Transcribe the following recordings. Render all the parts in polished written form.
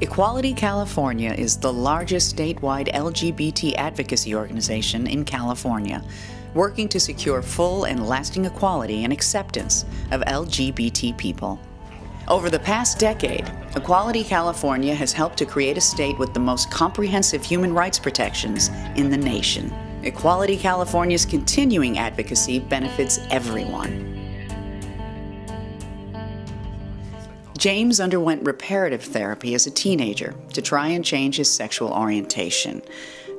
Equality California is the largest statewide LGBT advocacy organization in California, working to secure full and lasting equality and acceptance of LGBT people. Over the past decade, Equality California has helped to create a state with the most comprehensive human rights protections in the nation. Equality California's continuing advocacy benefits everyone. James underwent reparative therapy as a teenager to try and change his sexual orientation.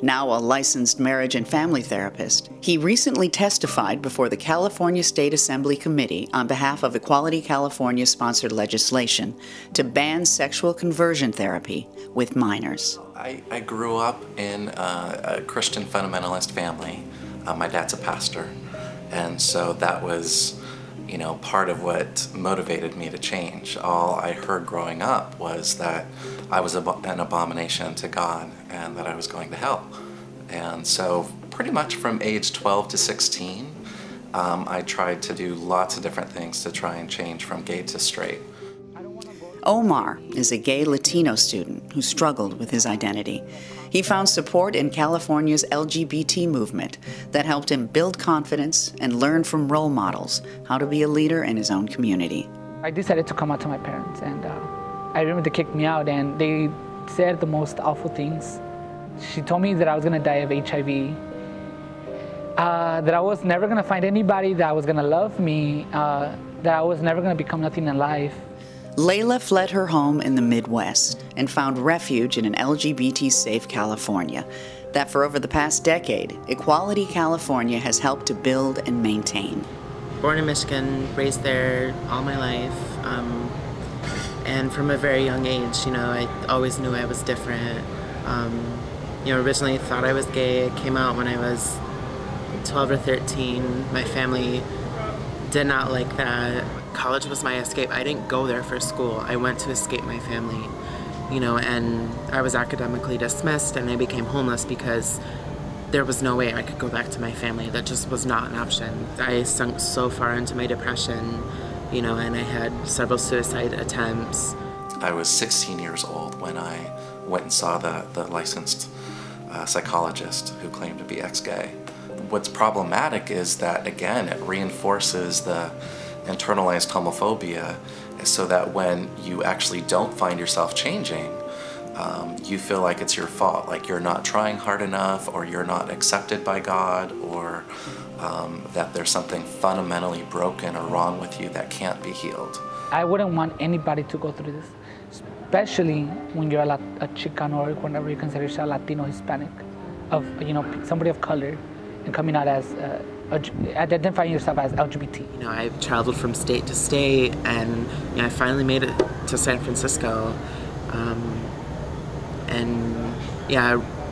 Now a licensed marriage and family therapist, he recently testified before the California State Assembly Committee on behalf of Equality California-sponsored legislation to ban sexual conversion therapy with minors. I grew up in a Christian fundamentalist family. My dad's a pastor, and so that was part of what motivated me to change. All I heard growing up was that I was an abomination to God and that I was going to hell. And so pretty much from age 12 to 16, I tried to do lots of different things to try and change from gay to straight. Omar is a gay Latino student who struggled with his identity. He found support in California's LGBT movement that helped him build confidence and learn from role models how to be a leader in his own community. I decided to come out to my parents, and I remember they kicked me out, and they said the most awful things. She told me that I was going to die of HIV, that I was never going to find anybody that was going to love me, that I was never going to become nothing in life. Layla fled her home in the Midwest and found refuge in an LGBT-safe California that for over the past decade, Equality California has helped to build and maintain. Born in Michigan, raised there all my life, and from a very young age, I always knew I was different. Originally thought I was gay. It came out when I was 12 or 13. My family did not like that. College was my escape. I didn't go there for school. I went to escape my family, and I was academically dismissed, and I became homeless because there was no way I could go back to my family. That just was not an option. I sunk so far into my depression, and I had several suicide attempts. I was 16 years old when I went and saw the licensed psychologist who claimed to be ex-gay. What's problematic is that, again, it reinforces the internalized homophobia, so that when you actually don't find yourself changing, you feel like it's your fault, like you're not trying hard enough, or you're not accepted by God, or that there's something fundamentally broken or wrong with you that can't be healed. I wouldn't want anybody to go through this, especially when you're a Chicano, or whenever you consider yourself Latino, Hispanic, somebody of color, and coming out as identifying yourself as LGBT. I've traveled from state to state, and I finally made it to San Francisco.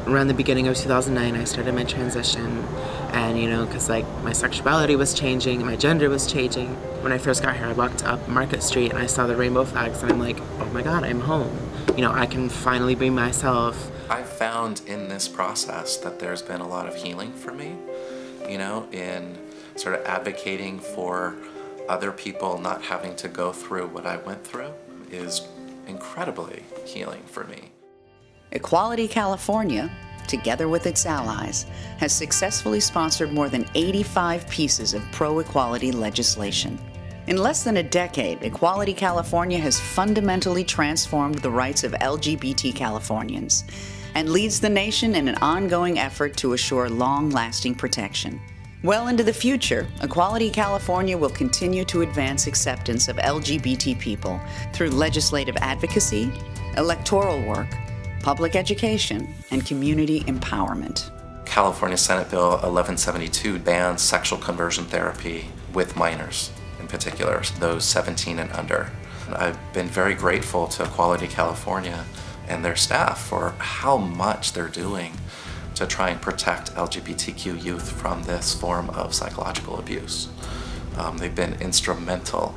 Around the beginning of 2009, I started my transition, and because my sexuality was changing, my gender was changing. When I first got here, I walked up Market Street and I saw the rainbow flags, and I'm like, oh my God, I'm home. I can finally be myself. I've found in this process that there's been a lot of healing for me, in sort of advocating for other people not having to go through what I went through is incredibly healing for me. Equality California, together with its allies, has successfully sponsored more than 85 pieces of pro-equality legislation. In less than a decade, Equality California has fundamentally transformed the rights of LGBT Californians and leads the nation in an ongoing effort to assure long-lasting protection. Well into the future, Equality California will continue to advance acceptance of LGBT people through legislative advocacy, electoral work, public education, and community empowerment. California Senate Bill 1172 bans sexual conversion therapy with minors, in particular, those 17 and under. I've been very grateful to Equality California and their staff for how much they're doing to try and protect LGBTQ youth from this form of psychological abuse. They've been instrumental.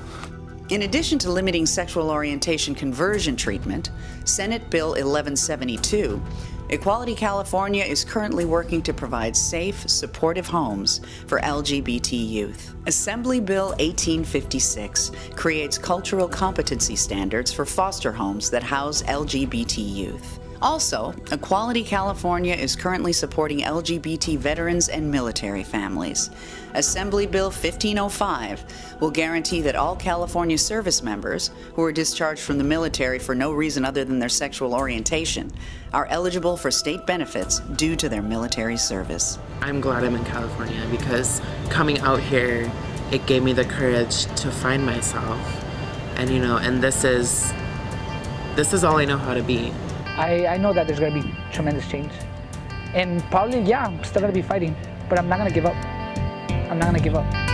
In addition to limiting sexual orientation conversion treatment, Senate Bill 1172 Equality California is currently working to provide safe, supportive homes for LGBT youth. Assembly Bill 1856 creates cultural competency standards for foster homes that house LGBT youth. Also, Equality California is currently supporting LGBT veterans and military families. Assembly Bill 1505 will guarantee that all California service members who are discharged from the military for no reason other than their sexual orientation are eligible for state benefits due to their military service. I'm glad I'm in California because coming out here, it gave me the courage to find myself. And and this is all I know how to be. I know that there's going to be tremendous change. And probably, yeah, I'm still going to be fighting, but I'm not going to give up. I'm not going to give up.